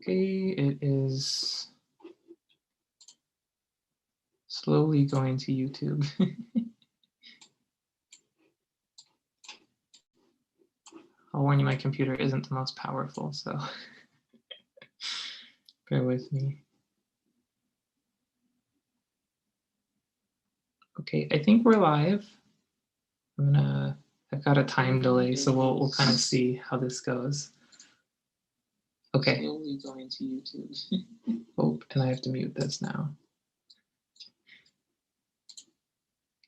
Okay, it is slowly going to YouTube. I'll warn you, my computer isn't the most powerful, so bear with me. Okay, I think we're live. I've got a time delay, so we'll kind of see how this goes. Okay. Slowly going to YouTube. Oh, and I have to mute this now.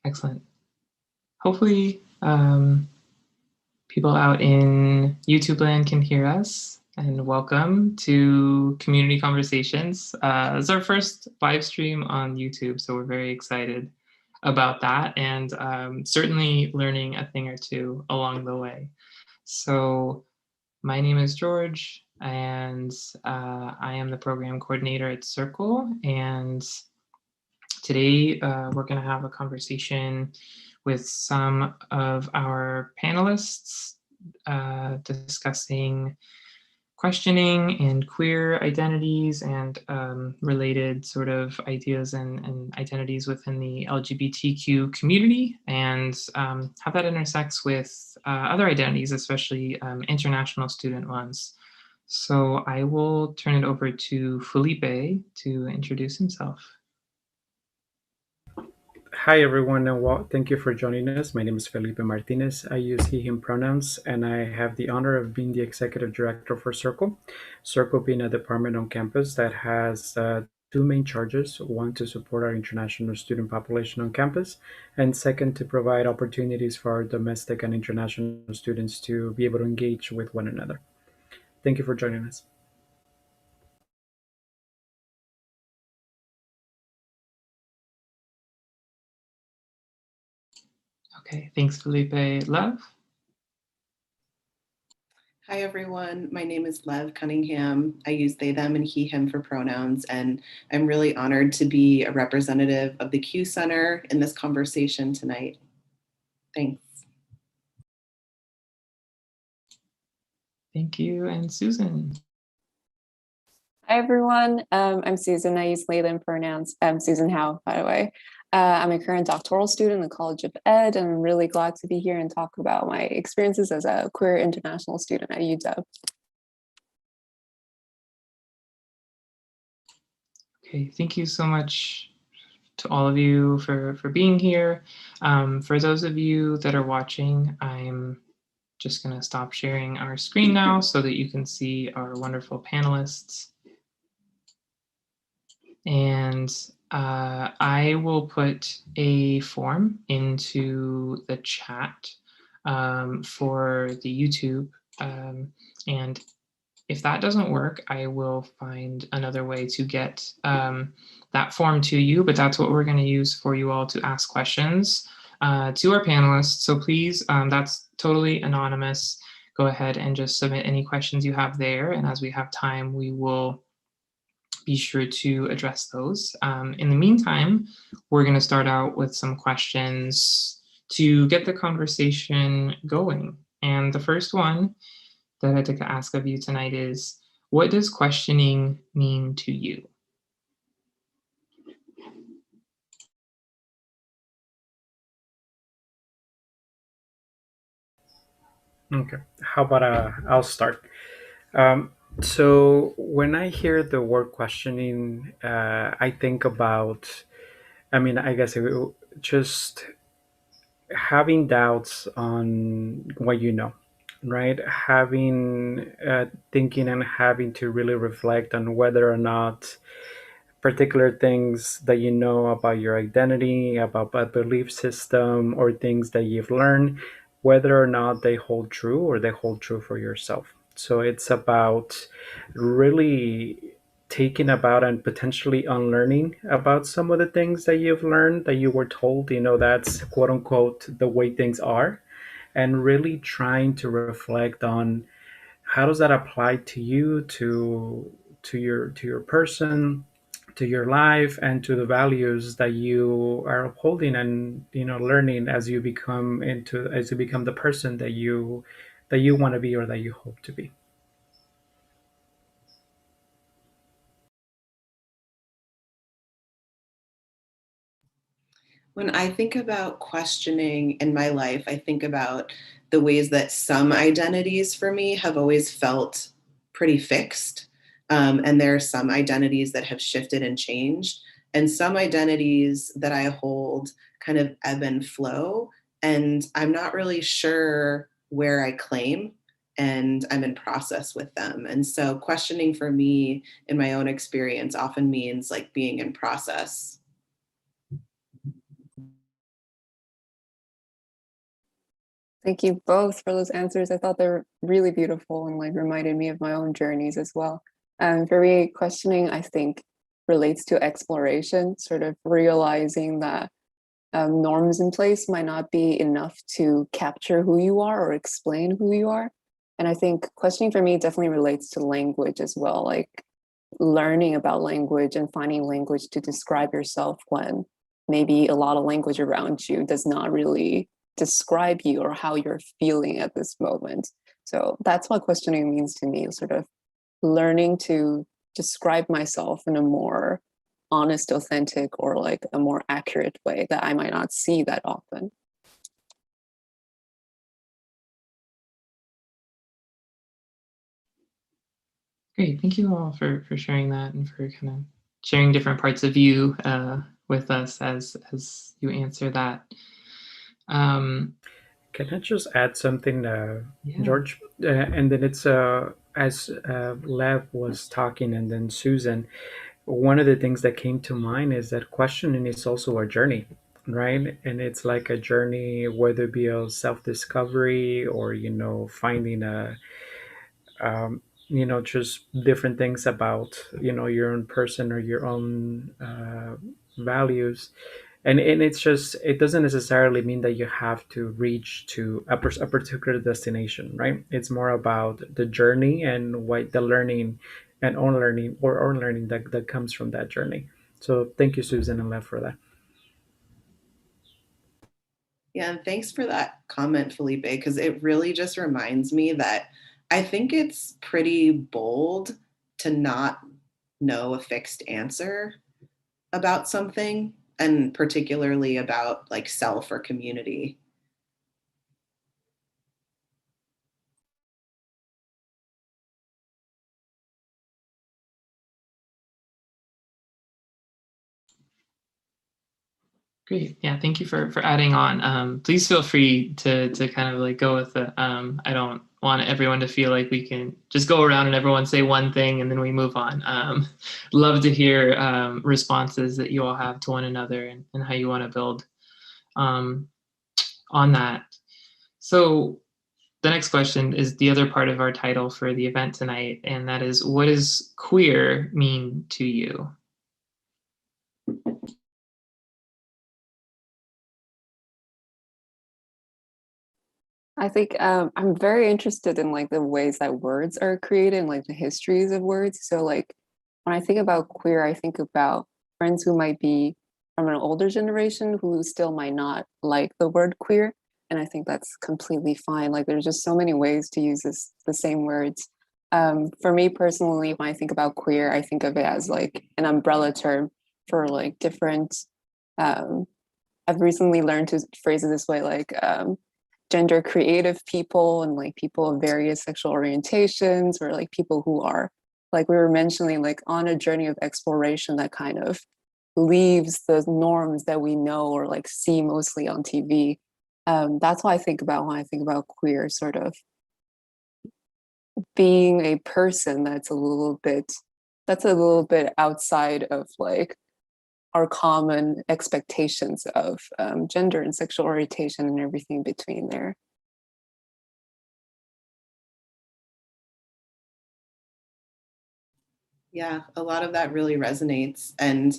Excellent. Hopefully, people out in YouTube land can hear us. And welcome to Community Conversations. This is our first live stream on YouTube, so we're very excited about that, and certainly learning a thing or two along the way. So my name is George, and I am the program coordinator at Circle. And today we're going to have a conversation with some of our panelists discussing questioning and queer identities and related sort of ideas and identities within the LGBTQ community, and how that intersects with other identities, especially international student ones. So I will turn it over to Felipe to introduce himself. Hi, everyone, and thank you for joining us. My name is Felipe Martinez. I use he, him pronouns, and I have the honor of being the executive director for Circle. Circle being a department on campus that has two main charges: one, to support our international student population on campus, and second, to provide opportunities for our domestic and international students to be able to engage with one another. Thank you for joining us. Okay, thanks, Felipe. Lev? Hi, everyone. My name is Lev Cunningham. I use they, them, and he, him for pronouns, and I'm really honored to be a representative of the Q Center in this conversation tonight. Thanks. Thank you. And Susan? Hi, everyone. I'm Susan. I use they, them pronouns. Susan Howe, by the way. I'm a current doctoral student in the College of Ed, and I'm really glad to be here and talk about my experiences as a queer international student at UW. Okay, thank you so much to all of you for being here. For those of you that are watching, I'm just going to stop sharing our screen now so that you can see our wonderful panelists. And I will put a form into the chat for the YouTube. And if that doesn't work, I will find another way to get that form to you, but that's what we're going to use for you all to ask questions to our panelists. So please, that's totally anonymous. Go ahead and just submit any questions you have there. And as we have time, we will be sure to address those. In the meantime, we're going to start out with some questions to get the conversation going. And the first one that I'd like to ask of you tonight is, what does questioning mean to you? Okay, how about I'll start. So when I hear the word questioning, I think about, I guess just having doubts on what you know, right? Having thinking and having to really reflect on whether or not particular things that you know about your identity, about a belief system, or things that you've learned, whether or not they hold true or they hold true for yourself. So it's about really taking about and potentially unlearning about some of the things that you've learned that you were told, that's quote unquote the way things are, and really trying to reflect on how does that apply to you, to your person, to your life, and to the values that you are upholding and learning as you become the person that you want to be or that you hope to be. When I think about questioning in my life, I think about the ways that some identities for me have always felt pretty fixed. And there are some identities that have shifted and changed, and some identities that I hold kind of ebb and flow. And I'm not really sure where I claim, and I'm in process with them. And so, questioning for me in my own experience often means like being in process. Thank you both for those answers. I thought they were really beautiful and like reminded me of my own journeys as well. For me, questioning, I think, relates to exploration, sort of realizing that norms in place might not be enough to capture who you are or explain who you are. And I think questioning for me definitely relates to language as well, like learning about language and finding language to describe yourself when maybe a lot of language around you does not really describe you or how you're feeling at this moment. So that's what questioning means to me, sort of learning to describe myself in a more honest, authentic, or like a more accurate way that I might not see that often. Great. Thank you all for sharing that and for kind of sharing different parts of you with us as you answer that. Can I just add something, Yeah. George? And then it's as Lev was talking, and then Susan. One of the things that came to mind is that questioning is also a journey, right? And it's like a journey, whether it be a self-discovery or finding a just different things about your own person or your own values. And it's just, it doesn't necessarily mean that you have to reach to a particular destination, right? It's more about the journey and what the learning and unlearning that comes from that journey. So thank you, Susan and Lev, for that. Yeah, and thanks for that comment, Felipe, because it really just reminds me that I think it's pretty bold to not know a fixed answer about something, and particularly about like self or community. Great. Yeah, thank you for adding on. Please feel free to kind of like go with it. I don't want everyone to feel like we can just go around and everyone say one thing and then we move on. Love to hear responses that you all have to one another and how you want to build um, on that. So the next question is the other part of our title for the event tonight, and that is, what does queer mean to you? I think I'm very interested in like the ways that words are created and like the histories of words. So like when I think about queer, I think about friends who might be from an older generation who still might not like the word queer. And I think that's completely fine. Like there's just so many ways to use the same words. For me personally, when I think about queer, I think of it as like an umbrella term for like different I've recently learned to phrase it this way, like gender creative people and like people of various sexual orientations, or like people who are, like we were mentioning, like on a journey of exploration that kind of leaves the norms that we know or like see mostly on TV. That's what I think about when I think about queer, sort of being a person that's a little bit outside of like our common expectations of gender and sexual orientation and everything between there. Yeah, a lot of that really resonates. And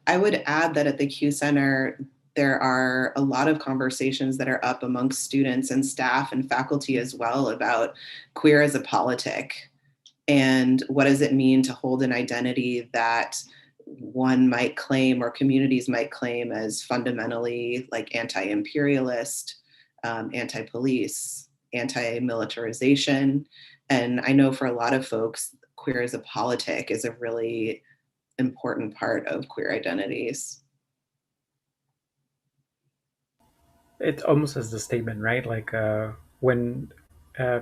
I would add that at the Q Center, there are a lot of conversations that are up amongst students and staff and faculty as well about queer as a politic, and what does it mean to hold an identity that one might claim or communities might claim as fundamentally like anti-imperialist, anti-police, anti-militarization. And I know for a lot of folks, queer as a politic is a really important part of queer identities. It almost as the statement, right? Like when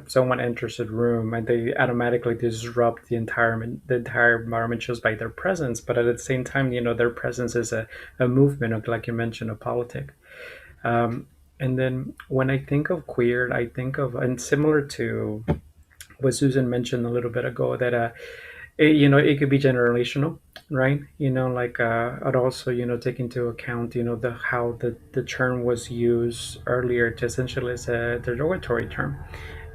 someone enters a room and they automatically disrupt the entire environment just by their presence. But at the same time, their presence is a movement, of, like you mentioned, a politic. Um, and then when I think of queer, I think of, and similar to what Susan mentioned a little bit ago, that it could be generational, right? Like I'd also take into account the how the term was used earlier to essentially as a derogatory term,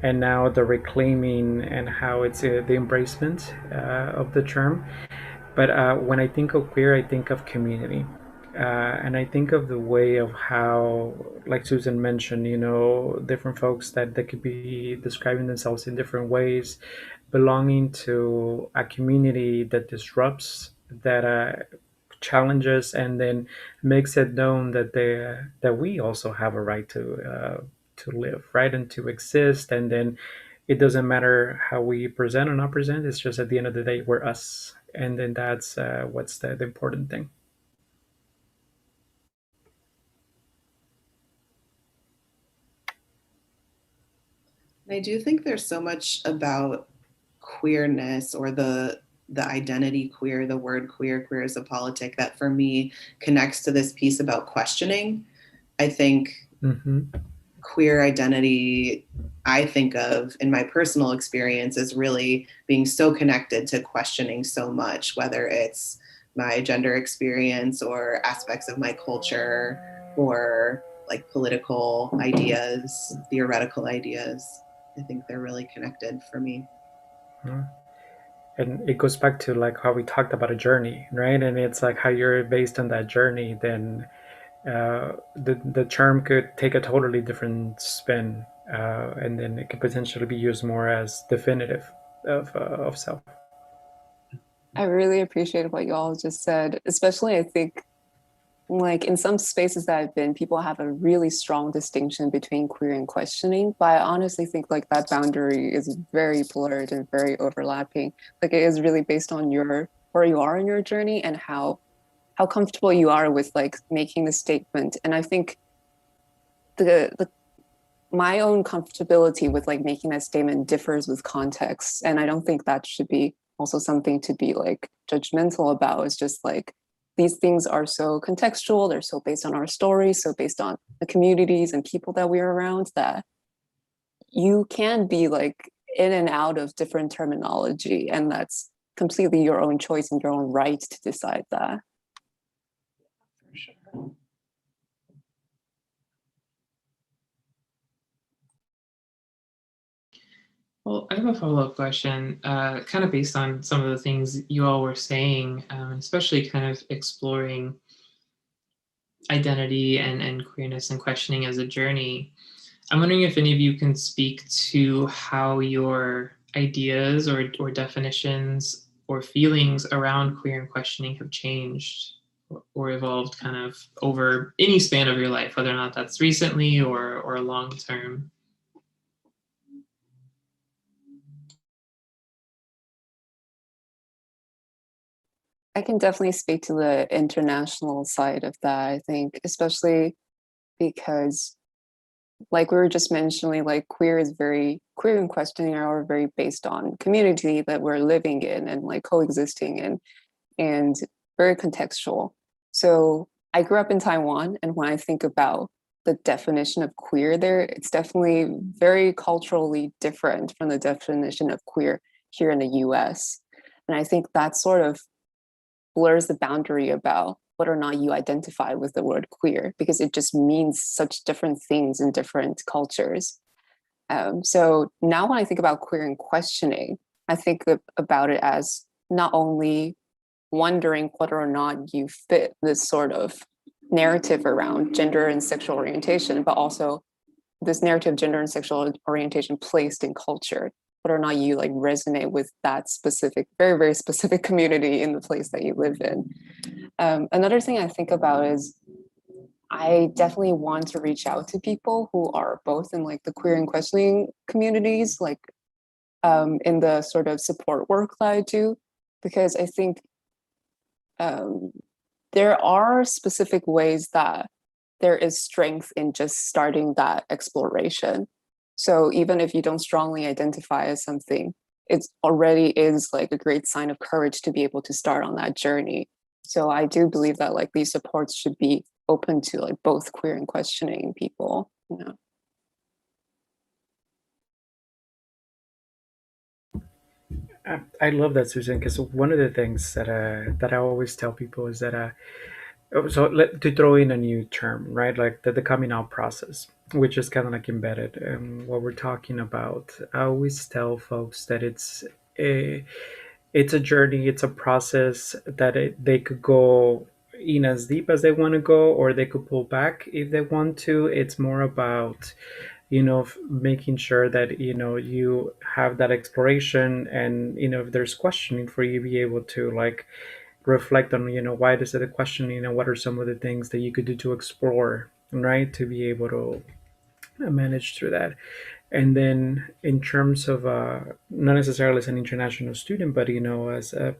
and now the reclaiming and how it's the embracement of the term. But when I think of queer, I think of community. And I think of the way of how, like Susan mentioned, different folks that could be describing themselves in different ways, belonging to a community that disrupts, that challenges, and then makes it known that we also have a right to live, right, and to exist. And then it doesn't matter how we present or not present. It's just at the end of the day, we're us, and then that's what's the important thing. And I do think there's so much about queerness, or the identity queer, the word queer, queer as a politic, that for me connects to this piece about questioning. I think Mm-hmm. queer identity, I think of in my personal experience as really being so connected to questioning so much, whether it's my gender experience or aspects of my culture, or like political ideas, theoretical ideas. I think they're really connected for me. And it goes back to like how we talked about a journey, right? And it's like how you're based on that journey, then the term could take a totally different spin, and then it could potentially be used more as definitive of self. I really appreciate what you all just said, especially I think like in some spaces that I've been, people have a really strong distinction between queer and questioning. But I honestly think like that boundary is very blurred and very overlapping. Like it is really based on your where you are in your journey and how comfortable you are with like making the statement. And I think the my own comfortability with like making that statement differs with context. And I don't think that should be also something to be like judgmental about. It's just like these things are so contextual, they're so based on our stories, so based on the communities and people that we're around, that you can be like in and out of different terminology. And that's completely your own choice and your own right to decide that. For sure. Well, I have a follow-up question, kind of based on some of the things you all were saying, especially kind of exploring identity and queerness and questioning as a journey. I'm wondering if any of you can speak to how your ideas or definitions or feelings around queer and questioning have changed or evolved kind of over any span of your life, whether or not that's recently or long term. I can definitely speak to the international side of that, I think, especially because like we were just mentioning, like queer and questioning are very based on community that we're living in and like coexisting in, and very contextual. So I grew up in Taiwan, and when I think about the definition of queer there, it's definitely very culturally different from the definition of queer here in the US. And I think that sort of blurs the boundary about whether or not you identify with the word queer, because it just means such different things in different cultures. So now when I think about queer and questioning, I think about it as not only wondering whether or not you fit this sort of narrative around gender and sexual orientation, but also this narrative gender and sexual orientation placed in culture, whether or not you like resonate with that specific, very, very specific community in the place that you live in. Another thing I think about is I definitely want to reach out to people who are both in like the queer and questioning communities, like in the sort of support work that I do, because I think um, there are specific ways that there is strength in just starting that exploration. So even if you don't strongly identify as something, it already is like a great sign of courage to be able to start on that journey. So I do believe that like these supports should be open to like both queer and questioning people, you know. I love that, Susan, because one of the things that I always tell people is that to throw in a new term, right? Like the coming out process, which is kind of like embedded. What we're talking about, I always tell folks that a it's a journey, it's a process that they could go in as deep as they want to go, or they could pull back if they want to. It's more about making sure that you have that exploration, and if there's questioning for you, be able to like reflect on why is it a question, what are some of the things that you could do to explore, right, to be able to manage through that. And then in terms of not necessarily as an international student, but as a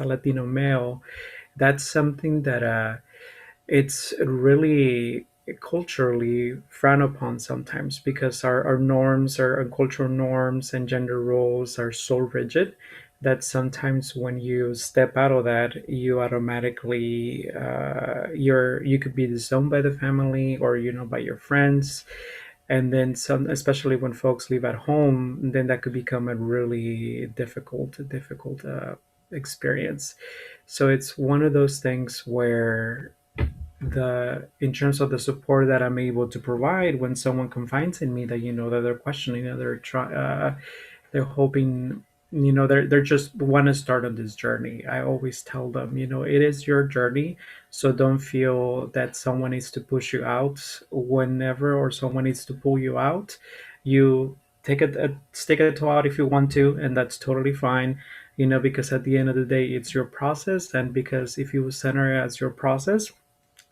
Latino male, that's something that it's really culturally frowned upon sometimes, because our norms, our cultural norms and gender roles are so rigid that sometimes when you step out of that, you automatically you could be disowned by the family, or by your friends. And then some, especially when folks live at home, then that could become a really difficult experience. So it's one of those things where the in terms of the support that I'm able to provide when someone confides in me, that that they're questioning, that they're hoping, they're just want to start on this journey. I always tell them, it is your journey, so don't feel that someone needs to push you out whenever, or someone needs to pull you out. You stick a toe out if you want to, and that's totally fine. Because at the end of the day, it's your process, and because if you center it as your process,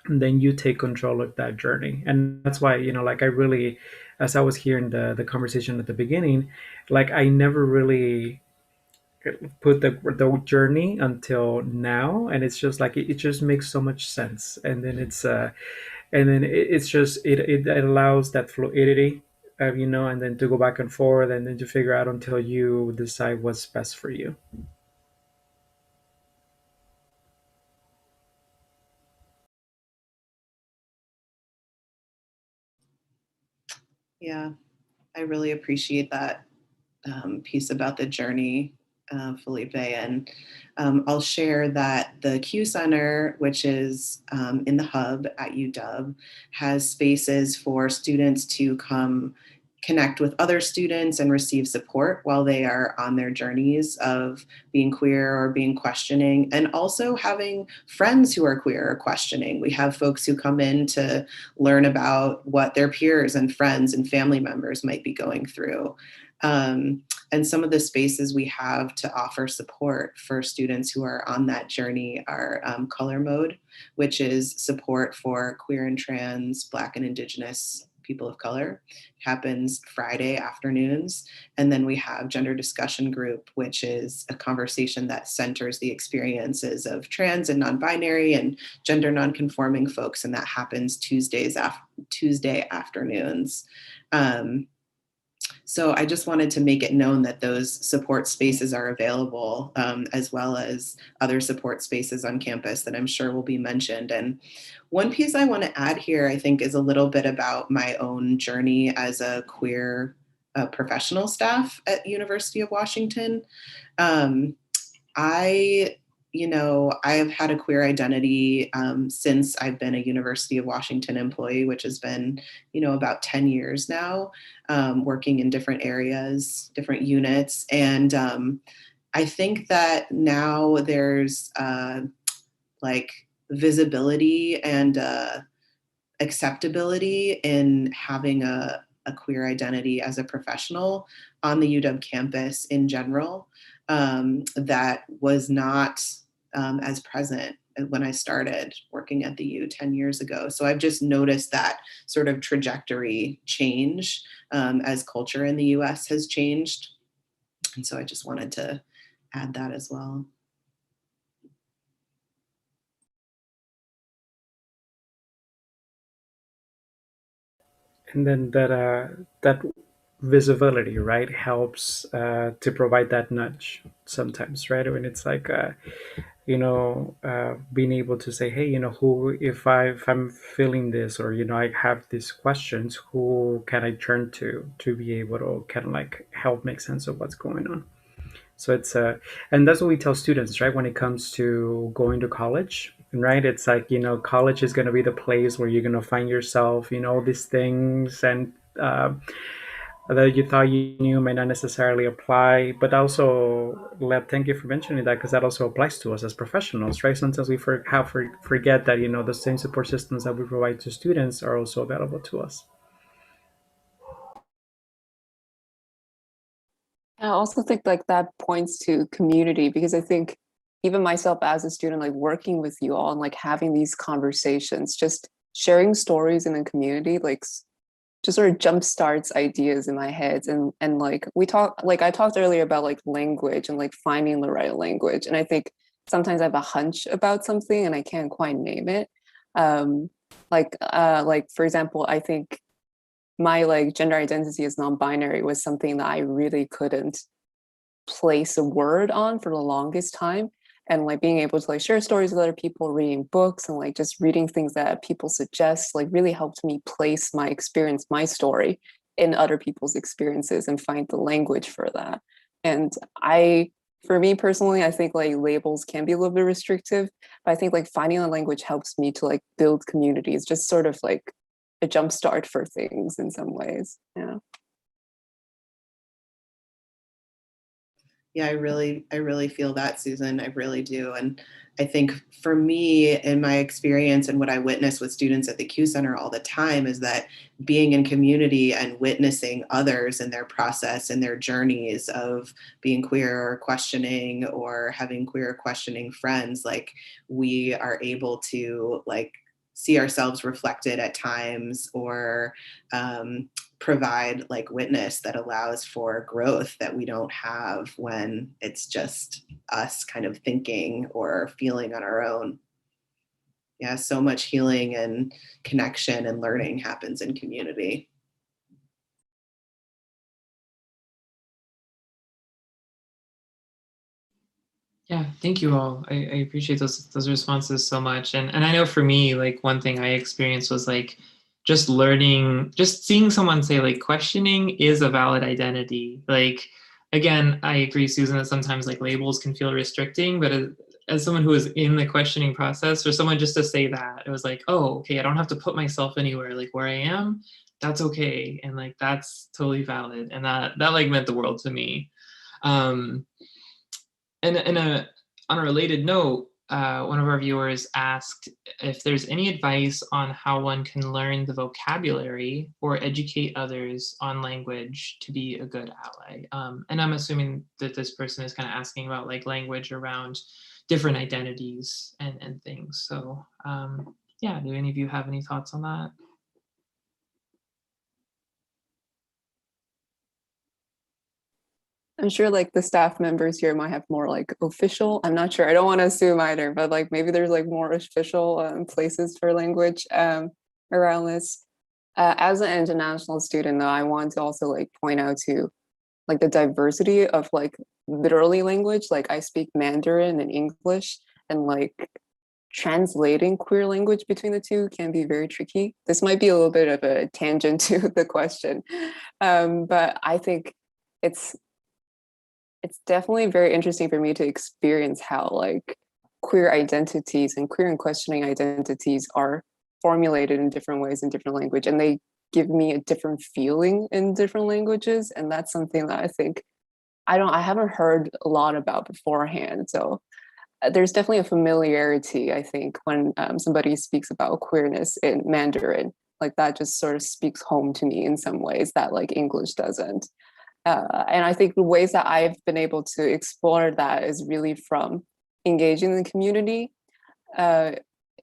then you take control of that journey. And that's why, like, I really, as I was hearing the conversation at the beginning, like, I never really put the journey until now, and it's just like it just makes so much sense. And then it's just it allows that fluidity, and then to go back and forth, and then to figure out until you decide what's best for you. Yeah, I really appreciate that piece about the journey, Felipe. And I'll share that the Q Center, which is in the hub at UW, has spaces for students to come connect with other students and receive support while they are on their journeys of being queer or being questioning, and also having friends who are queer or questioning. We have folks who come in to learn about what their peers and friends and family members might be going through. And some of the spaces we have to offer support for students who are on that journey are Color Mode, which is support for queer and trans, Black and Indigenous people of color. It happens Friday afternoons. And then we have Gender Discussion Group, which is a conversation that centers the experiences of trans and non-binary and gender non-conforming folks. And that happens Tuesday afternoons. So I just wanted to make it known that those support spaces are available, as well as other support spaces on campus that I'm sure will be mentioned. And one piece I want to add here, I think, is a little bit about my own journey as a queer professional staff at University of Washington. Um, I, I have had a queer identity since I've been a University of Washington employee, which has been, about 10 years now, working in different areas, different units. And I think that now there's like visibility and acceptability in having a queer identity as a professional on the UW campus in general, that was not as present when I started working at the U 10 years ago. So I've just noticed that sort of trajectory change as culture in the US has changed. And so I just wanted to add that as well. and then that visibility, right, helps to provide that nudge sometimes, right? When it's like being able to say, hey, who, if I'm feeling this, or I have these questions, who can I turn to be able to kind of like help make sense of what's going on. So it's and that's what we tell students, right? When it comes to going to college, right? It's like, college is going to be the place where you're going to find yourself, all these things, and that you thought you knew may not necessarily apply. But also, thank you for mentioning that, because that also applies to us as professionals, right? Sometimes we forget that, the same support systems that we provide to students are also available to us. I also think like that points to community, because I think even myself as a student, like working with you all and like having these conversations, just sharing stories in a community, like just sort of jump starts ideas in my head. And like I talked earlier about like language and like finding the right language. And I think sometimes I have a hunch about something and I can't quite name it. Um, like for example, I think my like gender identity as non-binary was something that I really couldn't place a word on for the longest time. And like being able to like share stories with other people, reading books, and like just reading things that people suggest, like really helped me place my experience, my story in other people's experiences and find the language for that. And for me personally, I think like labels can be a little bit restrictive, but I think like finding a language helps me to like build communities, just sort of like a jump start for things in some ways. Yeah. Yeah, I really feel that, Susan. I really do. And I think for me, in my experience and what I witness with students at the Q Center all the time, is that being in community and witnessing others in their process and their journeys of being queer or questioning, or having queer questioning friends, like we are able to like see ourselves reflected at times, or provide like witness that allows for growth that we don't have when it's just us kind of thinking or feeling on our own. Yeah, so much healing and connection and learning happens in community. Yeah, thank you all. I appreciate those responses so much. And I know for me, like one thing I experienced was like just learning, just seeing someone say like questioning is a valid identity. Like again, I agree, Susan, that sometimes like labels can feel restricting, but as someone who is in the questioning process, or someone just to say that, it was like, oh, okay, I don't have to put myself anywhere. Like where I am, that's okay. And like that's totally valid. And that like meant the world to me. Um, and on a related note, one of our viewers asked if there's any advice on how one can learn the vocabulary or educate others on language to be a good ally. And I'm assuming that this person is kind of asking about like language around different identities and things. So yeah, do any of you have any thoughts on that? I'm sure like the staff members here might have more like official. I'm not sure. I don't want to assume either, but like maybe there's like more official places for language around this. As an international student, though, I want to also like point out to like the diversity of like literally language. Like I speak Mandarin and English, and like translating queer language between the two can be very tricky. This might be a little bit of a tangent to the question, but I think it's it's definitely very interesting for me to experience how like queer identities and queer and questioning identities are formulated in different ways in different language, and they give me a different feeling in different languages. And that's something that I think I haven't heard a lot about beforehand. So there's definitely a familiarity, I think, when somebody speaks about queerness in Mandarin. Like that just sort of speaks home to me in some ways that like English doesn't. And I think the ways that I've been able to explore that is really from engaging the community. Uh,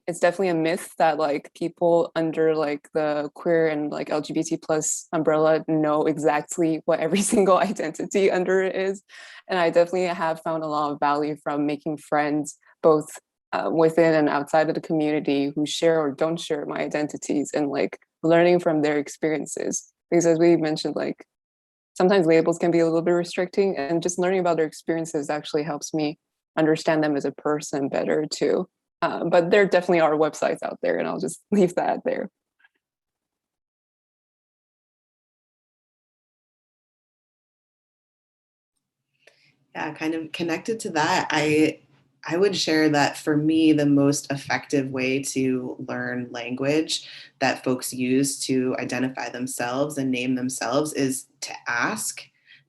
it's definitely a myth that like people under like the queer and like LGBT plus umbrella know exactly what every single identity under it is. And I definitely have found a lot of value from making friends both within and outside of the community who share or don't share my identities, and like learning from their experiences. Because as we mentioned, like sometimes labels can be a little bit restricting, and just learning about their experiences actually helps me understand them as a person better too. But there definitely are websites out there, and I'll just leave that there. Yeah, kind of connected to that, I would share that for me, the most effective way to learn language that folks use to identify themselves and name themselves is to ask.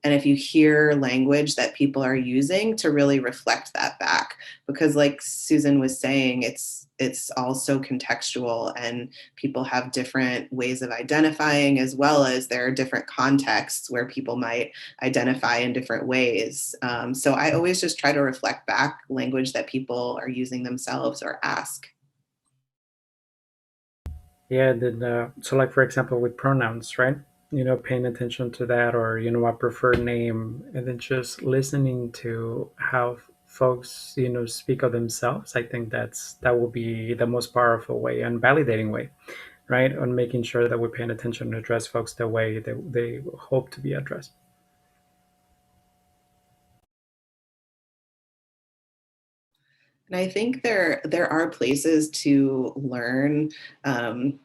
And if you hear language that people are using, to really reflect that back. Because like Susan was saying, it's all so contextual, and people have different ways of identifying, as well as there are different contexts where people might identify in different ways. So I always just try to reflect back language that people are using themselves or ask. Yeah, then so like for example with pronouns, right? Paying attention to that, or a preferred name, and then just listening to how folks speak of themselves. I think that will be the most powerful way and validating way, right? On making sure that we're paying attention to address folks the way that they hope to be addressed. And I think there are places um,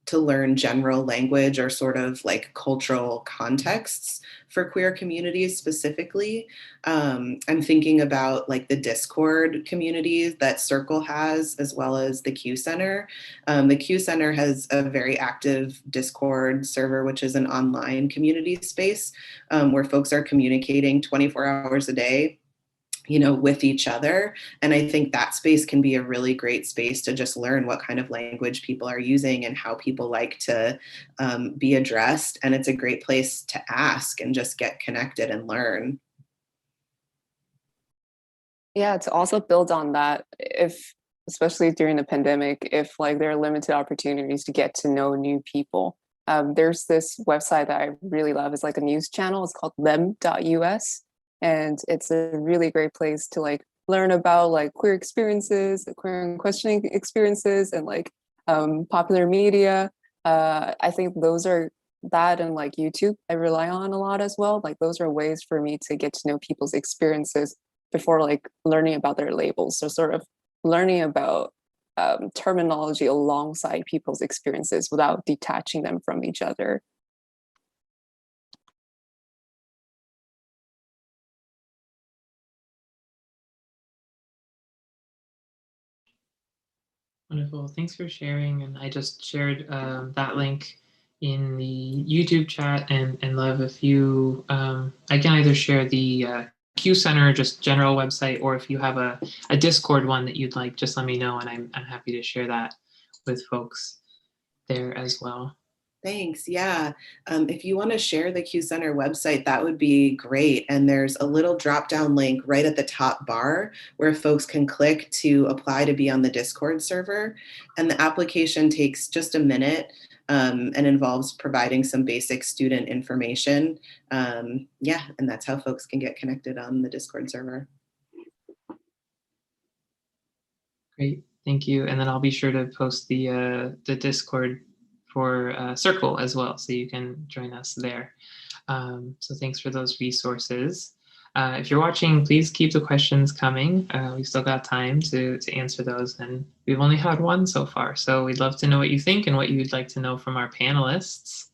to learn general language or sort of like cultural contexts for queer communities specifically. I'm thinking about like the Discord communities that Circle has, as well as the Q Center. The Q Center has a very active Discord server, which is an online community space where folks are communicating 24 hours a day, with each other. And I think that space can be a really great space to just learn what kind of language people are using and how people like to be addressed. And it's a great place to ask and just get connected and learn. Yeah, to also build on that, if especially during the pandemic, if like there are limited opportunities to get to know new people, there's this website that I really love. It's like a news channel. It's called lem.us, and it's a really great place to like learn about like queer experiences, queer and questioning experiences, and like popular media. I think those are that and like YouTube I rely on a lot as well. Like those are ways for me to get to know people's experiences before like learning about their labels. So sort of learning about terminology alongside people's experiences without detaching them from each other. Wonderful. Thanks for sharing. And I just shared that link in the YouTube chat, and love if you, I can either share the Q Center, just general website, or if you have a Discord one that you'd like, just let me know, and I'm happy to share that with folks there as well. Thanks. Yeah. If you want to share the Q Center website, that would be great. And there's a little drop down link right at the top bar where folks can click to apply to be on the Discord server. And the application takes just a minute and involves providing some basic student information. Yeah. And that's how folks can get connected on the Discord server. Great, thank you. And then I'll be sure to post the Discord for Circle as well, so you can join us there. So thanks for those resources. If you're watching, please keep the questions coming. We've still got time to answer those, and we've only had one so far. So we'd love to know what you think and what you'd like to know from our panelists.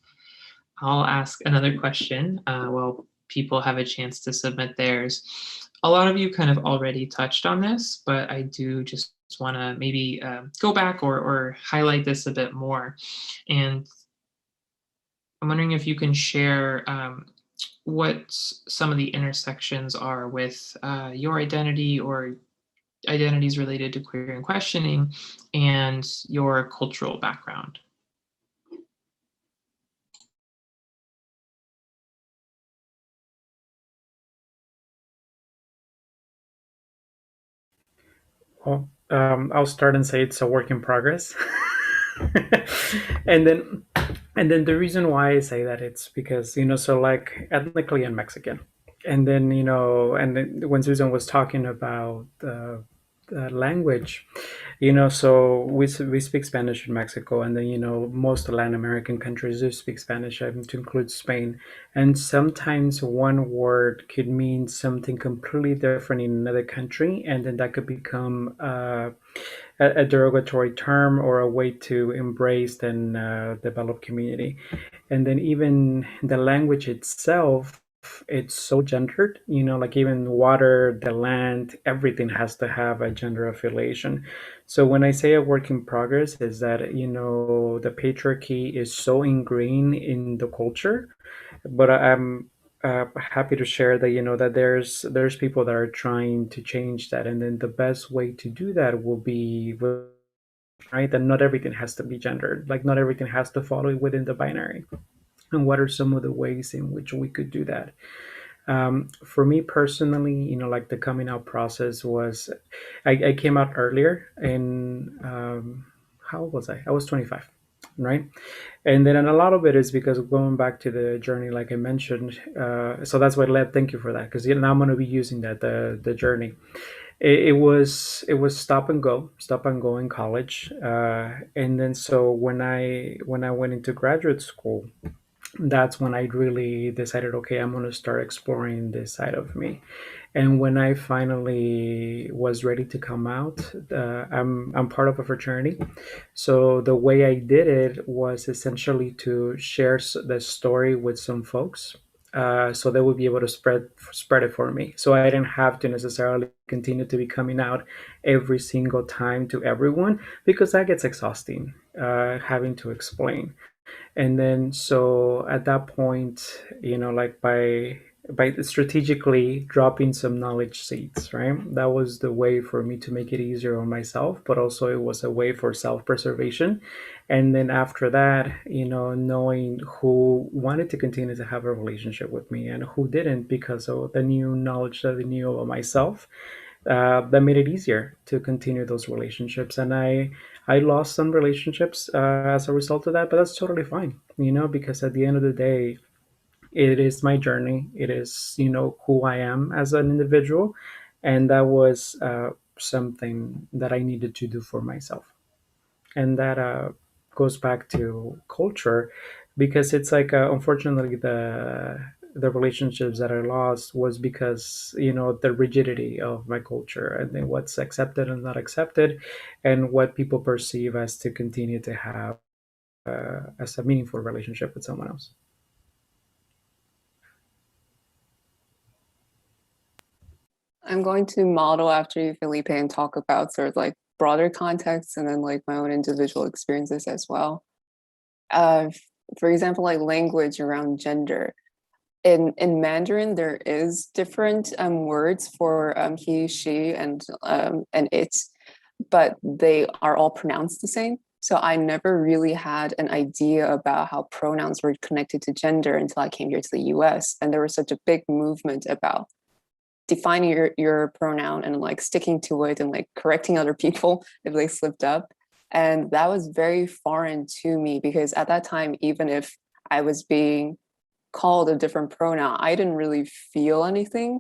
I'll ask another question while people have a chance to submit theirs. A lot of you kind of already touched on this, but I do just want to maybe go back or highlight this a bit more. And I'm wondering if you can share what some of the intersections are with your identity or identities related to queer and questioning and your cultural background. Well, I'll start and say it's a work in progress. and then and then the reason why I say that, it's because so like ethnically I'm Mexican, and then and then when Susan was talking about the language, So we speak Spanish in Mexico, and then most Latin American countries do speak Spanish, to include Spain. And sometimes one word could mean something completely different in another country, and then that could become a derogatory term or a way to embrace and develop community. And then even the language itself, it's so gendered, like even water, the land, everything has to have a gender affiliation. So when I say a work in progress, is that the patriarchy is so ingrained in the culture, but I'm happy to share that that there's people that are trying to change that, and then the best way to do that will be right, that not everything has to be gendered, like not everything has to follow within the binary. And what are some of the ways in which we could do that? For me personally, like the coming out process was, I came out earlier, and how old was I? I was 25, right? And then a lot of it is because going back to the journey, like I mentioned. So that's what led. Thank you for that, because now I'm going to be using that the journey. It was stop and go in college, and then so when I went into graduate school, that's when I really decided, okay, I'm going to start exploring this side of me. And when I finally was ready to come out, I'm part of a fraternity. So the way I did it was essentially to share the story with some folks, so they would be able to spread it for me. So I didn't have to necessarily continue to be coming out every single time to everyone, because that gets exhausting, having to explain. And then so at that point, like by strategically dropping some knowledge seeds, right, that was the way for me to make it easier on myself, but also it was a way for self-preservation. And then after that, knowing who wanted to continue to have a relationship with me and who didn't, because of the new knowledge that I knew about myself, that made it easier to continue those relationships. And I lost some relationships as a result of that, but that's totally fine, because at the end of the day, it is my journey. It is, who I am as an individual, and that was something that I needed to do for myself. And that goes back to culture, because it's like, unfortunately, the relationships that I lost was because the rigidity of my culture, and then what's accepted and not accepted, and what people perceive as to continue to have as a meaningful relationship with someone else. I'm going to model after you, Felipe, and talk about sort of like broader context and then like my own individual experiences as well. Uh, for example, like language around gender. In Mandarin, there is different words for he, she, and it, but they are all pronounced the same. So I never really had an idea about how pronouns were connected to gender until I came here to the US. And there was such a big movement about defining your pronoun and like sticking to it and like correcting other people if they slipped up. And that was very foreign to me because at that time, even if I was being called a different pronoun, I didn't really feel anything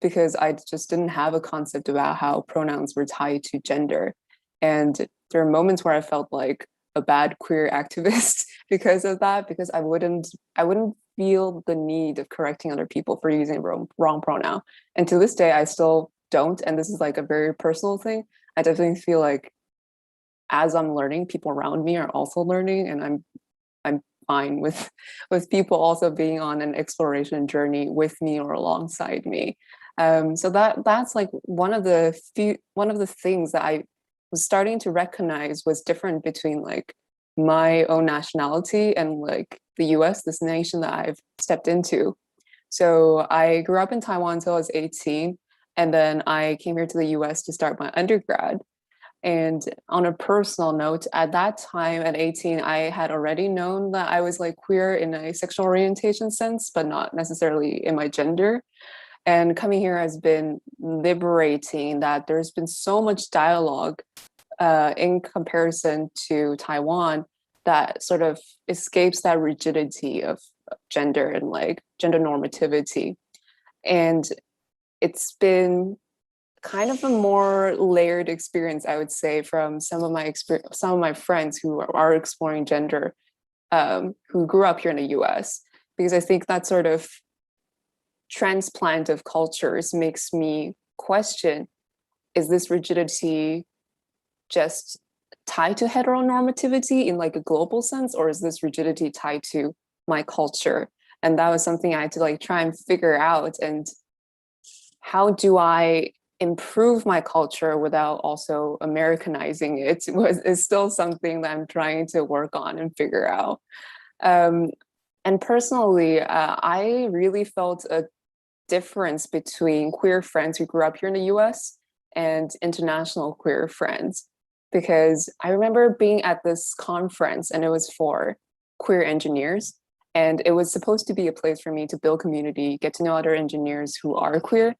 because I just didn't have a concept about how pronouns were tied to gender. And there are moments where I felt like a bad queer activist because of that, because I wouldn't feel the need of correcting other people for using wrong pronoun. And to this day, I still don't. And this is like a very personal thing. I definitely feel like as I'm learning, people around me are also learning, and I'm fine with people also being on an exploration journey with me or alongside me. So that's like one of the things that I was starting to recognize was different between like my own nationality and like the US, this nation that I've stepped into. So I grew up in Taiwan until I was 18, and then I came here to the US to start my undergrad. And on a personal note, at that time at 18, I had already known that I was like queer in a sexual orientation sense, but not necessarily in my gender. And coming here has been liberating that there's been so much dialogue in comparison to Taiwan that sort of escapes that rigidity of gender and like gender normativity. And it's been kind of a more layered experience, I would say, from some of my friends who are exploring gender, who grew up here in the US, because I think that sort of transplant of cultures makes me question, is this rigidity just tied to heteronormativity in like a global sense, or is this rigidity tied to my culture? And that was something I had to like try and figure out. And how do I improve my culture without also Americanizing it is still something that I'm trying to work on and figure out. And personally, I really felt a difference between queer friends who grew up here in the US and international queer friends. Because I remember being at this conference and it was for queer engineers. And it was supposed to be a place for me to build community, get to know other engineers who are queer.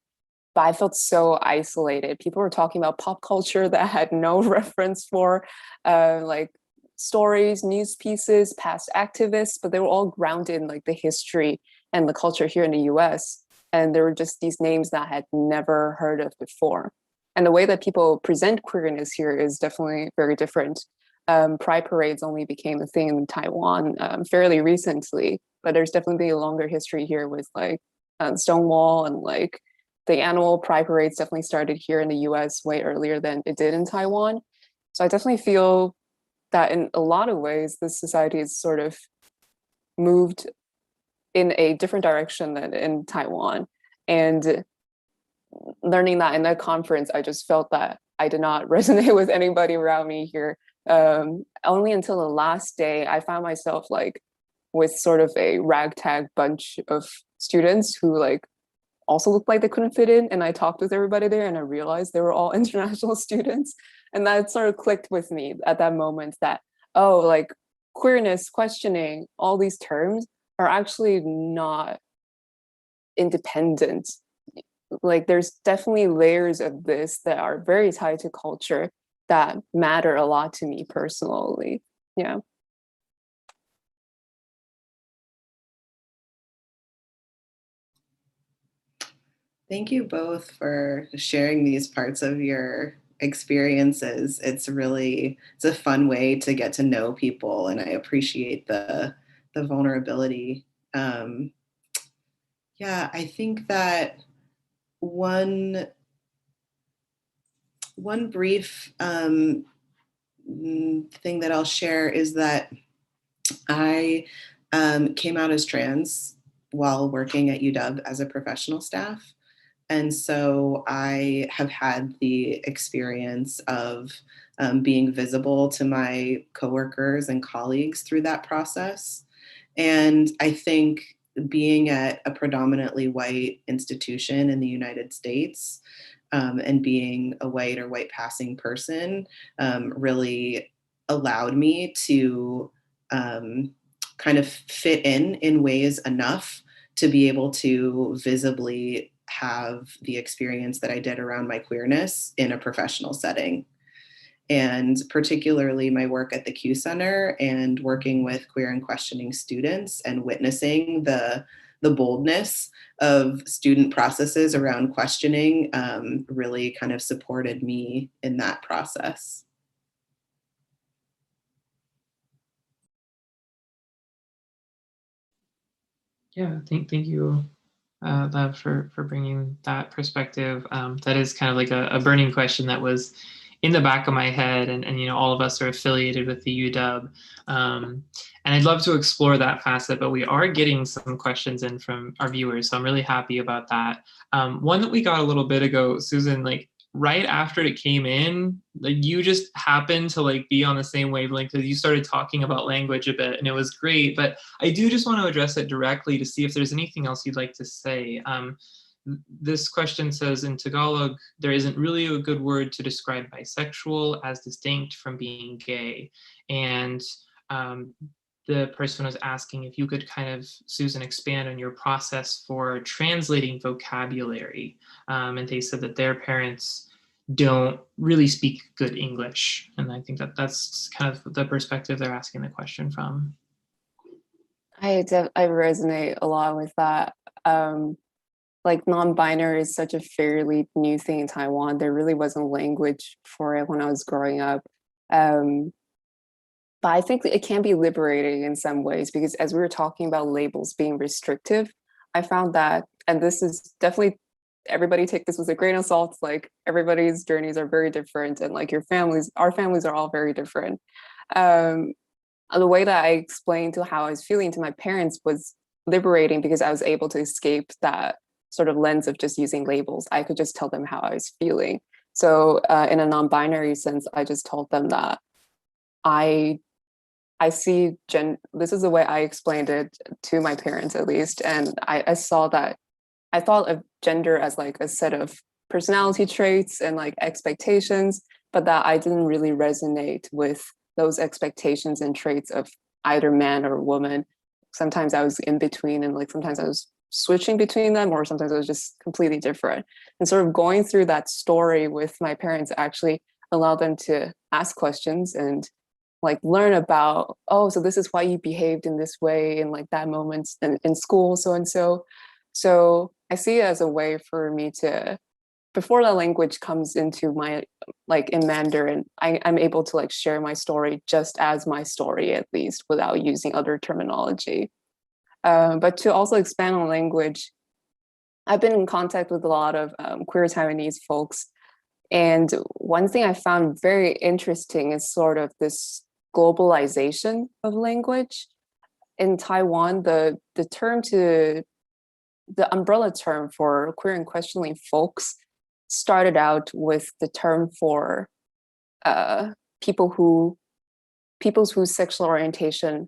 But I felt so isolated. People were talking about pop culture that I had no reference for, like stories, news pieces, past activists, but they were all grounded in like the history and the culture here in the US. And there were just these names that I had never heard of before. And the way that people present queerness here is definitely very different. Pride parades only became a thing in Taiwan fairly recently, but there's definitely a longer history here with like Stonewall, and like the annual pride parades definitely started here in the US way earlier than it did in Taiwan. So I definitely feel that in a lot of ways, this society has sort of moved in a different direction than in Taiwan. And learning that in that conference, I just felt that I did not resonate with anybody around me here. Only until the last day, I found myself like with sort of a ragtag bunch of students who like also looked like they couldn't fit in. And I talked with everybody there and I realized they were all international students. And that sort of clicked with me at that moment that, oh, like queerness, questioning, all these terms are actually not independent. Like there's definitely layers of this that are very tied to culture that matter a lot to me personally. Yeah. Thank you both for sharing these parts of your experiences. It's a fun way to get to know people, and I appreciate the vulnerability. Um, yeah, I think that one one brief thing that I'll share is that I came out as trans while working at UW as a professional staff. And so I have had the experience of being visible to my coworkers and colleagues through that process. And I think being at a predominantly white institution in the United States, and being a white or white passing person really allowed me to kind of fit in ways enough to be able to visibly have the experience that I did around my queerness in a professional setting. And particularly my work at the Q Center and working with queer and questioning students and witnessing the boldness of student processes around questioning really kind of supported me in that process. Yeah, thank you, Lev, for bringing that perspective. That is kind of like a burning question that was in the back of my head, and you know, all of us are affiliated with the UW, and I'd love to explore that facet. But we are getting some questions in from our viewers, so I'm really happy about that. One that we got a little bit ago, Susan, like right after it came in, like you just happened to like be on the same wavelength because you started talking about language a bit, and it was great. But I do just want to address it directly to see if there's anything else you'd like to say. This question says, in Tagalog, there isn't really a good word to describe bisexual as distinct from being gay. And the person was asking if you could kind of, Susan, expand on your process for translating vocabulary. And they said that their parents don't really speak good English. And I think that that's kind of the perspective they're asking the question from. I resonate a lot with that. like non-binary is such a fairly new thing in Taiwan. There really wasn't language for it when I was growing up. Um, but I think it can be liberating in some ways because as we were talking about labels being restrictive, I found that, and this is definitely everybody take this with a grain of salt. Like everybody's journeys are very different, and like our families are all very different. Um, the way that I explained to how I was feeling to my parents was liberating because I was able to escape that sort of lens of just using labels. I could just tell them how I was feeling. So, in a non-binary sense, I just told them that I I see this is the way I explained it to my parents at least, and I saw that I thought of gender as like a set of personality traits and like expectations, but that I didn't really resonate with those expectations and traits of either man or woman. Sometimes I was in between, and like sometimes I was switching between them, or sometimes I was just completely different. And sort of going through that story with my parents actually allowed them to ask questions and like learn about, oh, so this is why you behaved in this way in like that moment in school, so and so. So I see it as a way for me to, before the language comes into my, like in Mandarin, I'm able to like share my story just as my story, at least without using other terminology. But to also expand on language, I've been in contact with a lot of queer Taiwanese folks. And one thing I found very interesting is sort of this globalization of language. In Taiwan, the term to the umbrella term for queer and questioning folks started out with the term for uh, people who peoples whose sexual orientation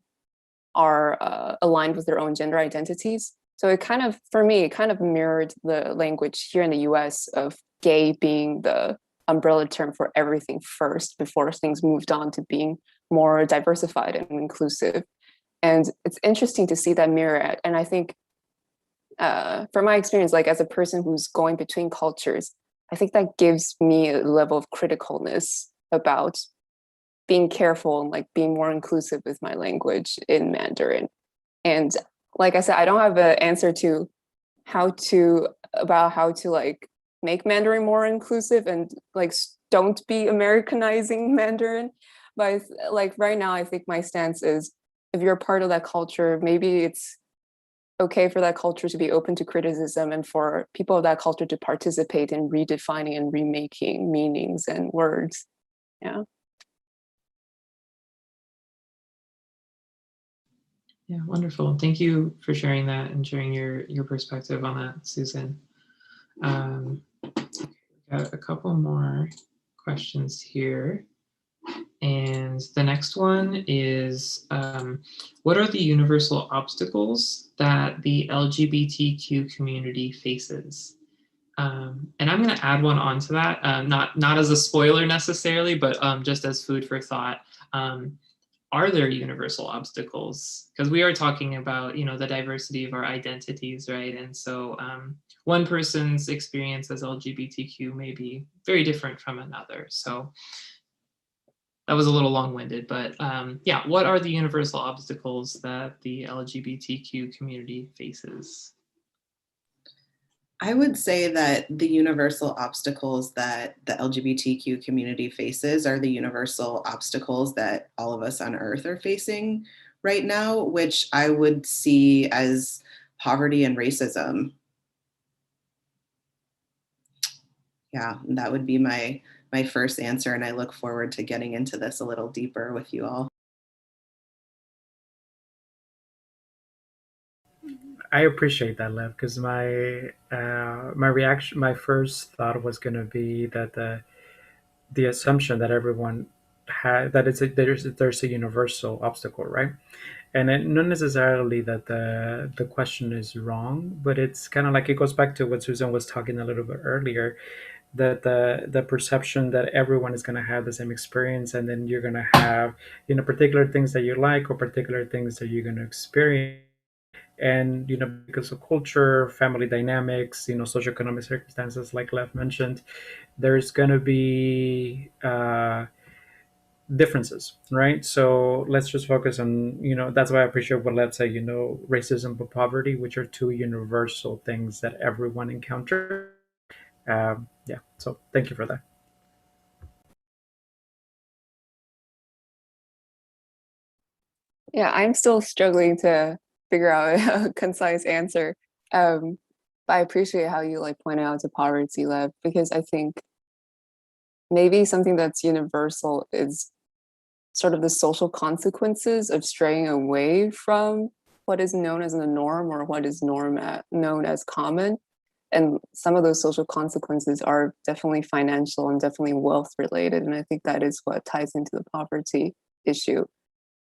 are aligned with their own gender identities. So it kind of, for me, it kind of mirrored the language here in the US of gay being the umbrella term for everything first before things moved on to being more diversified and inclusive. And it's interesting to see that mirror. And I think from my experience, like as a person who's going between cultures, I think that gives me a level of criticalness about being careful and like being more inclusive with my language in Mandarin. And like I said, I don't have an answer to how to like make Mandarin more inclusive and like don't be Americanizing Mandarin. But like right now, I think my stance is if you're a part of that culture, maybe it's okay for that culture to be open to criticism and for people of that culture to participate in redefining and remaking meanings and words. Yeah. Yeah, wonderful. Thank you for sharing that and sharing your perspective on that, Susan. Got a couple more questions here. And the next one is, what are the universal obstacles that the LGBTQ community faces? And I'm going to add one onto that, not as a spoiler necessarily, but just as food for thought. Are there universal obstacles? Because we are talking about, the diversity of our identities, right? And so one person's experience as LGBTQ may be very different from another. So that was a little long-winded, but yeah, what are the universal obstacles that the LGBTQ community faces? I would say that the universal obstacles that the LGBTQ community faces are the universal obstacles that all of us on Earth are facing right now, which I would see as poverty and racism. Yeah, that would be my first answer, and I look forward to getting into this a little deeper with you all. I appreciate that, Lev, because my reaction, my first thought was going to be that the assumption that everyone had that there's a universal obstacle, right? And not necessarily that the question is wrong, but it's kind of like it goes back to what Susan was talking a little bit earlier, that the perception that everyone is going to have the same experience, and then you're going to have particular things that you like or particular things that you're going to experience, and because of culture, family dynamics, socioeconomic circumstances, like Lev mentioned, there's going to be differences, right? So let's just focus on, that's why I appreciate what let's say, racism and poverty, which are two universal things that everyone encounters. Yeah, so thank you for that. Yeah, I'm still struggling to figure out a concise answer. Um, but I appreciate how you like point out to poverty level, because I think maybe something that's universal is sort of the social consequences of straying away from what is known as the norm or what is known as common. And some of those social consequences are definitely financial and definitely wealth related. And I think that is what ties into the poverty issue.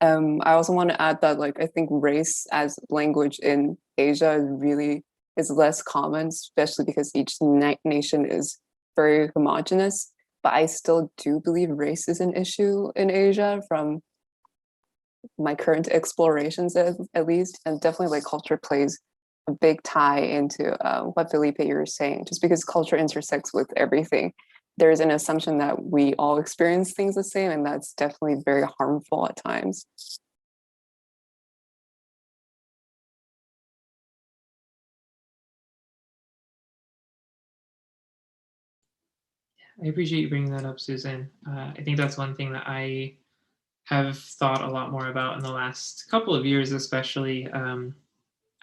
I also want to add that, like, I think race as language in Asia really is less common, especially because each nation is very homogenous. But I still do believe race is an issue in Asia from my current explorations, at least, and definitely like culture plays a big tie into what Felipe you were saying. Just because culture intersects with everything, there's an assumption that we all experience things the same, and that's definitely very harmful at times. I appreciate you bringing that up, Susan. I think that's one thing that I have thought a lot more about in the last couple of years, especially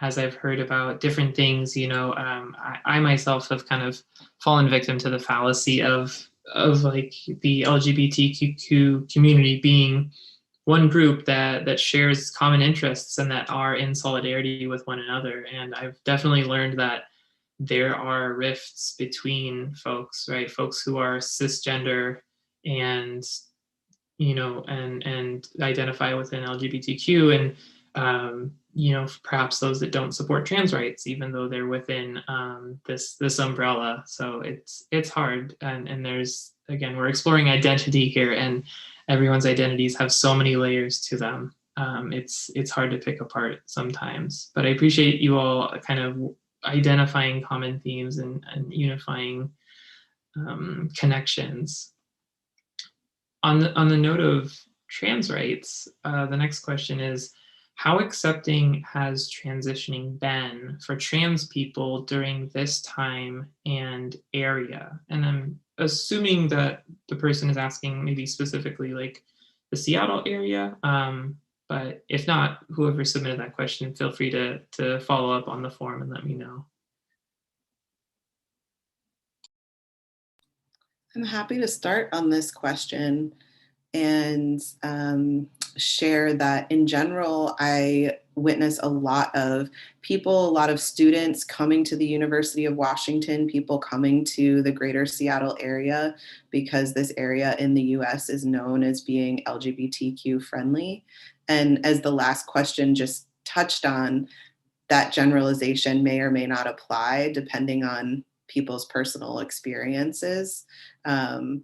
as I've heard about different things. I myself have kind of fallen victim to the fallacy of like the LGBTQ community being one group that shares common interests and that are in solidarity with one another. And I've definitely learned that there are rifts between folks, right? Folks who are cisgender and and identify within LGBTQ, and perhaps those that don't support trans rights, even though they're within this umbrella. So it's hard, and there's, again, we're exploring identity here, and everyone's identities have so many layers to them. It's hard to pick apart sometimes, but I appreciate you all kind of identifying common themes and unifying connections. On the note of trans rights, the next question is, how accepting has transitioning been for trans people during this time and area? And I'm assuming that the person is asking maybe specifically like the Seattle area. But if not, whoever submitted that question, feel free to follow up on the form and let me know. I'm happy to start on this question and share that in general, I witness a lot of people, a lot of students coming to the University of Washington, people coming to the greater Seattle area because this area in the US is known as being LGBTQ friendly. And as the last question just touched on, that generalization may or may not apply depending on people's personal experiences. Um,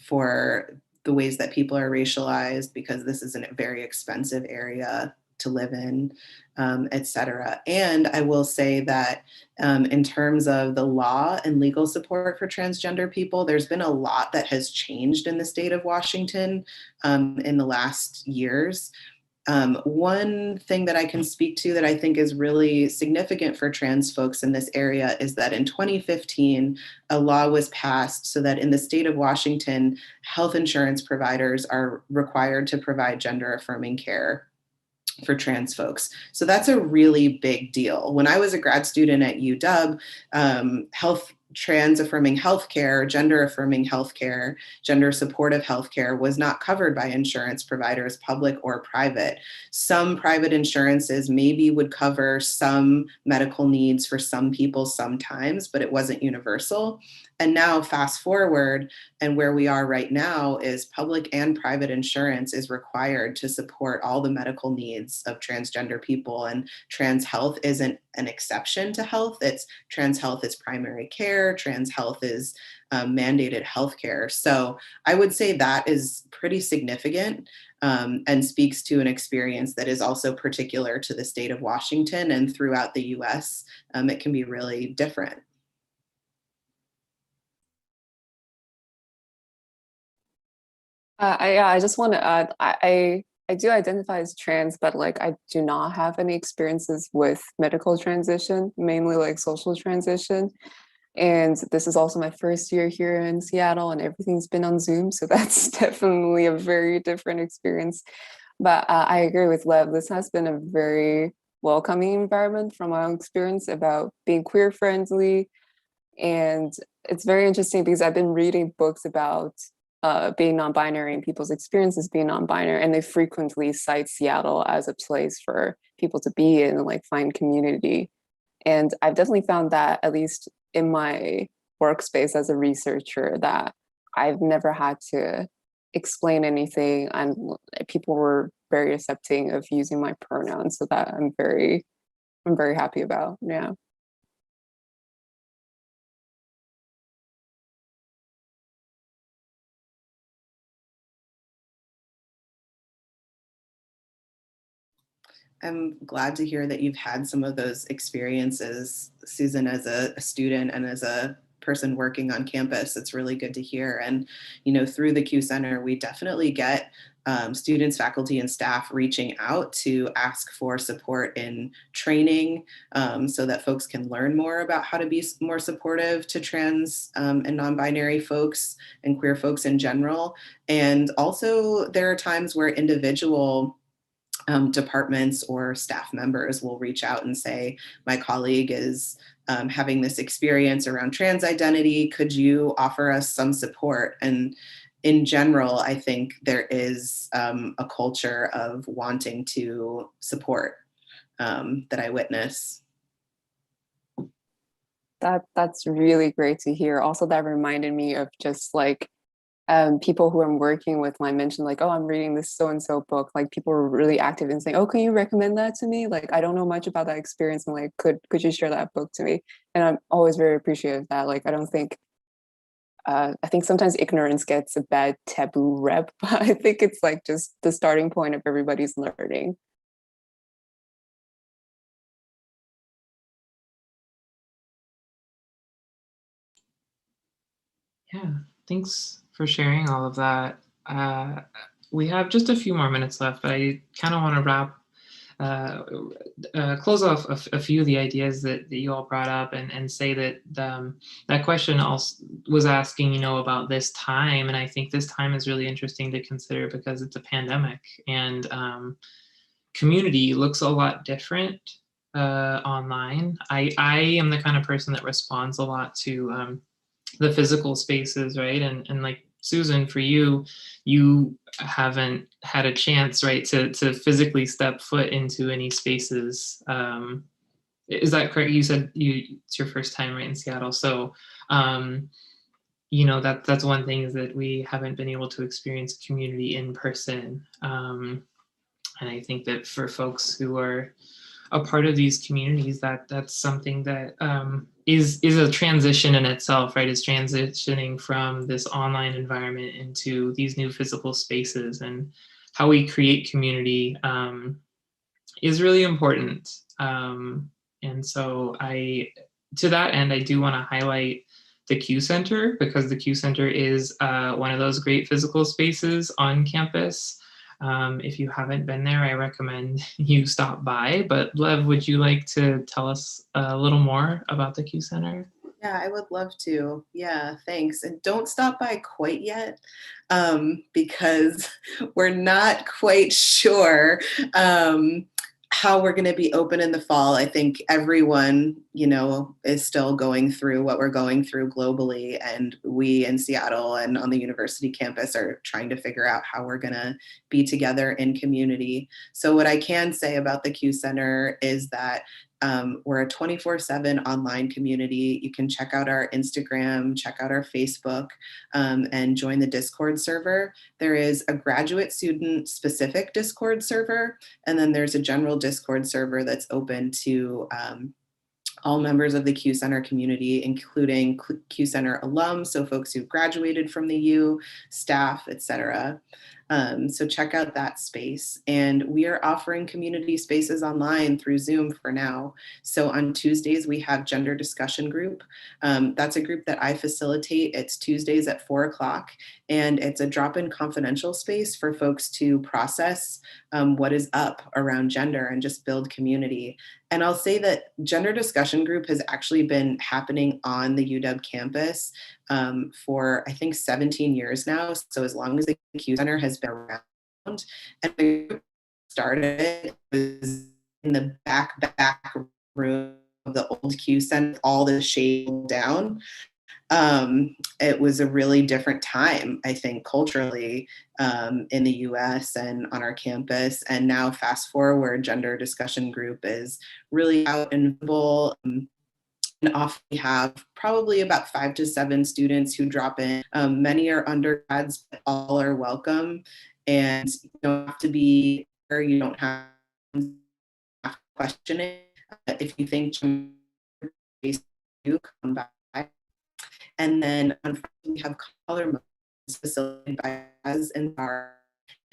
for the ways that people are racialized, because this is a very expensive area to live in, et cetera. And I will say that in terms of the law and legal support for transgender people, there's been a lot that has changed in the state of Washington in the last years. One thing that I can speak to that I think is really significant for trans folks in this area is that in 2015, a law was passed so that in the state of Washington, health insurance providers are required to provide gender affirming care for trans folks. So that's a really big deal. When I was a grad student at UW, trans affirming healthcare, gender affirming healthcare, gender supportive healthcare was not covered by insurance providers, public or private. Some private insurances maybe would cover some medical needs for some people sometimes, but it wasn't universal. And now fast forward, and where we are right now is public and private insurance is required to support all the medical needs of transgender people. And trans health isn't an exception to health. It's trans health is primary care. Trans health is mandated healthcare. So I would say that is pretty significant and speaks to an experience that is also particular to the state of Washington, and throughout the US, it can be really different. I just want to add, I do identify as trans, but like I do not have any experiences with medical transition, mainly like social transition. And this is also my first year here in Seattle, and everything's been on Zoom. So that's definitely a very different experience. But I agree with Lev. This has been a very welcoming environment from my own experience about being queer friendly. And it's very interesting because I've been reading books about being non-binary and people's experiences being non-binary, and they frequently cite Seattle as a place for people to be in and like find community. And I've definitely found that, at least in my workspace as a researcher, that I've never had to explain anything, and people were very accepting of using my pronouns, so that I'm very happy about. Yeah. I'm glad to hear that you've had some of those experiences, Susan, as a student and as a person working on campus. It's really good to hear. And, through the Q Center, we definitely get students, faculty, and staff reaching out to ask for support in training, so that folks can learn more about how to be more supportive to trans and non-binary folks and queer folks in general. And also, there are times where individual departments or staff members will reach out and say, my colleague is having this experience around trans identity. Could you offer us some support? And in general, I think there is a culture of wanting to support that I witness. That's really great to hear. Also, that reminded me of just like people who I'm working with when I mentioned like, oh, I'm reading this so and so book, like people were really active in saying, oh, can you recommend that to me? Like, I don't know much about that experience, and like, could you share that book to me? And I'm always very appreciative of that. Like, I don't think I think sometimes ignorance gets a bad taboo rep, but I think it's like just the starting point of everybody's learning. Yeah, thanks for sharing all of that. Uh, we have just a few more minutes left, but I kind of want to uh, close off a few of the ideas that you all brought up, and say that that question also was asking, about this time. And I think this time is really interesting to consider because it's a pandemic, and community looks a lot different online. I am the kind of person that responds a lot to the physical spaces, right? And like Susan, for you, you haven't had a chance, right, to physically step foot into any spaces. Is that correct? You said it's your first time, right, in Seattle. So, that's one thing, is that we haven't been able to experience community in person. And I think that for folks who are a part of these communities, that's something that is a transition in itself, right? Is transitioning from this online environment into these new physical spaces, and how we create community is really important. And so to that end, I do want to highlight the Q Center, because the Q Center is one of those great physical spaces on campus. If you haven't been there, I recommend you stop by. But Lev, would you like to tell us a little more about the Q Center? Yeah, I would love to. Yeah, thanks. And don't stop by quite yet, because we're not quite sure how we're going to be open in the fall. I think everyone, is still going through what we're going through globally. And we in Seattle and on the university campus are trying to figure out how we're going to be together in community. So what I can say about the Q Center is that we're a 24/7 online community. You can check out our Instagram, check out our Facebook, and join the Discord server. There is a graduate student specific Discord server, and then there's a general Discord server that's open to all members of the Q Center community, including Q Center alums, so folks who graduated from the U, staff, etc. So check out that space. And we are offering community spaces online through Zoom for now. So on Tuesdays, we have Gender Discussion Group. That's a group that I facilitate. It's Tuesdays at 4 o'clock. And it's a drop-in confidential space for folks to process what is up around gender and just build community. And I'll say that Gender Discussion Group has actually been happening on the UW campus for, I think, 17 years now. So as long as the Q Center has been around. And the group started, it was in the back room of the old Q Center, all the shade down. It was a really different time, I think, culturally in the US and on our campus. And now fast forward, Gender Discussion Group is really out and visible. And often we have probably about 5 to 7 students who drop in. Many are undergrads, but all are welcome. And you don't have to be, or you don't have to question it. If you think you come by. And then on Friday, we have color mode facilitated by us and our.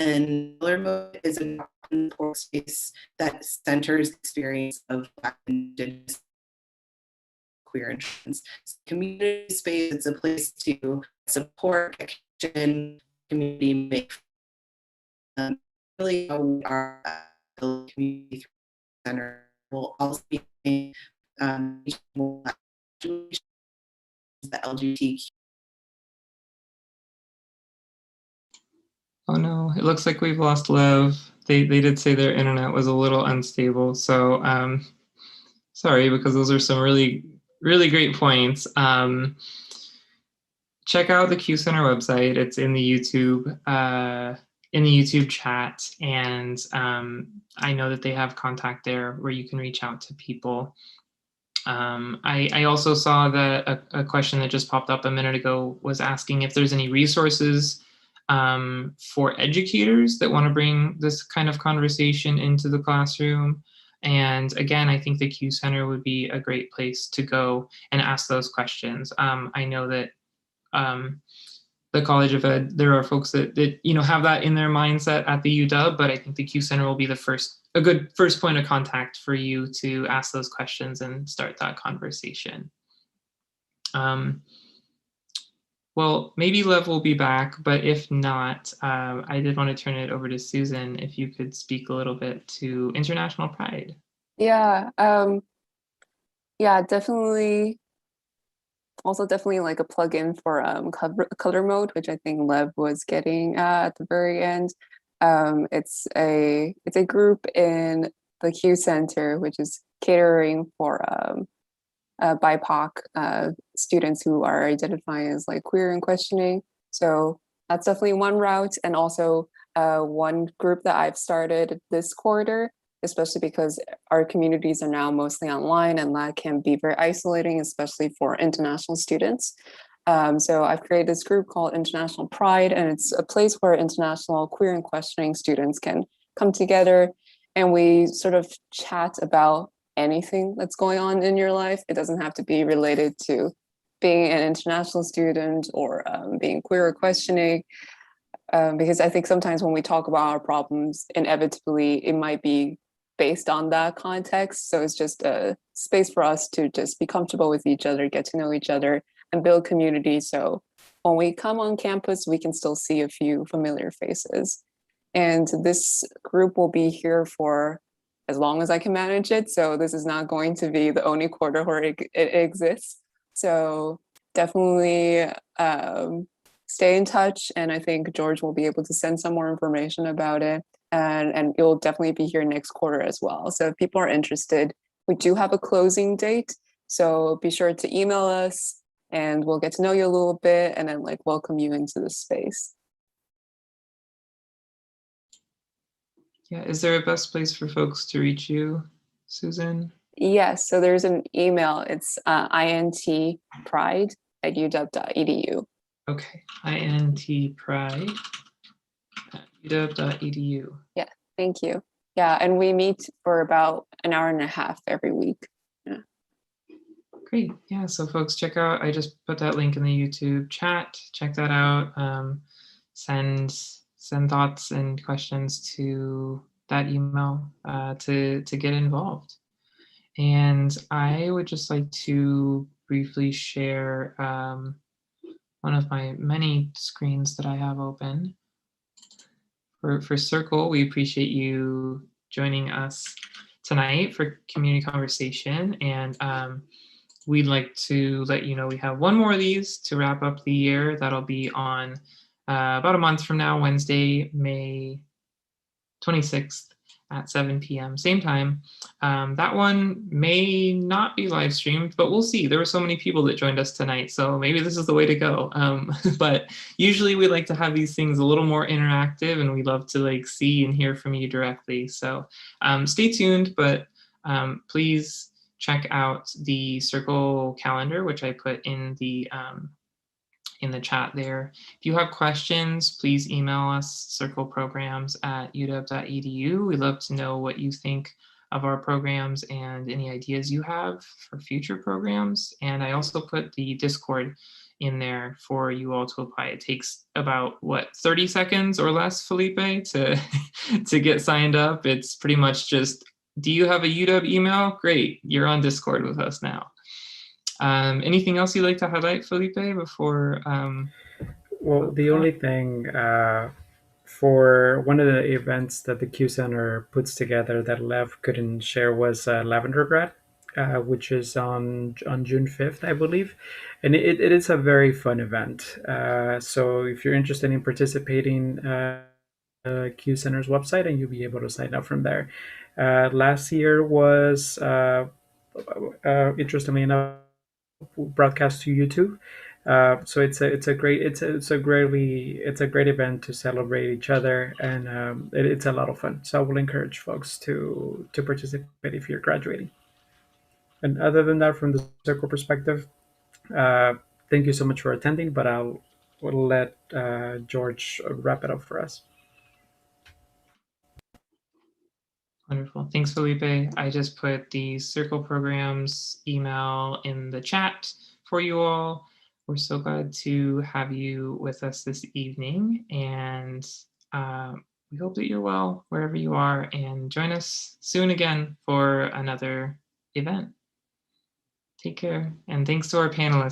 And color mode is an important space that centers the experience of Black and Indigenous queer and trans. Community space is a place to support action, community make really how we are community center will also be the LGBTQ. Oh no, it looks like we've lost Lev. They did say their internet was a little unstable, so sorry, because those are some really great points. Check out the Q Center website. It's in the YouTube chat, and I know that they have contact there where you can reach out to people. I also saw that a question that just popped up a minute ago was asking if there's any resources for educators that want to bring this kind of conversation into the classroom. And again, I think the Q Center would be a great place to go and ask those questions. I know that the College of Ed, there are folks that have that in their mindset at the UW, but I think the Q Center will be a good first point of contact for you to ask those questions and start that conversation. Well, maybe Lev will be back, but if not, I did want to turn it over to Susan, if you could speak a little bit to International Pride. Yeah, definitely. Also, definitely like a plugin for color mode, which I think Lev was getting at the very end. It's a group in the Q Center, which is catering for BIPOC students who are identifying as like queer and questioning. So that's definitely one route, and also one group that I've started this quarter, especially because our communities are now mostly online, and that can be very isolating, especially for international students. So I've created this group called International Pride, and it's a place where international queer and questioning students can come together, and we sort of chat about anything that's going on in your life. It doesn't have to be related to being an international student or being queer or questioning. Because I think sometimes when we talk about our problems, inevitably it might be based on that context. So it's just a space for us to just be comfortable with each other, get to know each other, and build community. So when we come on campus, we can still see a few familiar faces. And this group will be here for as long as I can manage it. So this is not going to be the only quarter where it exists. So definitely stay in touch. And I think George will be able to send some more information about it. And it'll definitely be here next quarter as well. So if people are interested, we do have a closing date. So be sure to email us and we'll get to know you a little bit and then like welcome you into the space. Yeah, is there a best place for folks to reach you, Susan? Yes, so there's an email. It's intpride@uw.edu. Okay, intpride@uw.edu. Yeah, thank you. Yeah, and we meet for about an hour and a half every week. Yeah. Great. Yeah, so folks, check out, I just put that link in the YouTube chat. Check that out. Send send thoughts and questions to that email to get involved. And I would just like to briefly share one of my many screens that I have open. For Circle, we appreciate you joining us tonight for community conversation. And we'd like to let you know we have one more of these to wrap up the year. That'll be on about a month from now, Wednesday, May 26th at 7 p.m. Same time. That one may not be live streamed, but we'll see. There were so many people that joined us tonight, so maybe this is the way to go. But usually we like to have these things a little more interactive, and we love to like see and hear from you directly. So stay tuned, but please check out the Circle calendar, which I put in the chat there. If you have questions, please email us circleprograms@uw.edu. We'd love to know what you think of our programs and any ideas you have for future programs. And I also put the Discord in there for you all to apply. It takes about 30 seconds or less, Felipe, to to get signed up. It's pretty much just, do you have a UW email? Great, you're on Discord with us now. Anything else you'd like to highlight, Felipe, before? Well, the only thing for one of the events that the Q Center puts together that Lev couldn't share was Lavender Grad, which is on June 5th, I believe. And it is a very fun event. So if you're interested in participating, Q Center's website, and you'll be able to sign up from there. Last year was, interestingly enough, broadcast to YouTube. So it's a great event to celebrate each other, and it's a lot of fun. So I will encourage folks to participate if you're graduating. And other than that, from the circle perspective, uh, thank you so much for attending. But will let George wrap it up for us. Wonderful. Thanks, Felipe. I just put the Circle Programs email in the chat for you all. We're so glad to have you with us this evening, and we hope that you're well wherever you are, and join us soon again for another event. Take care, and thanks to our panelists.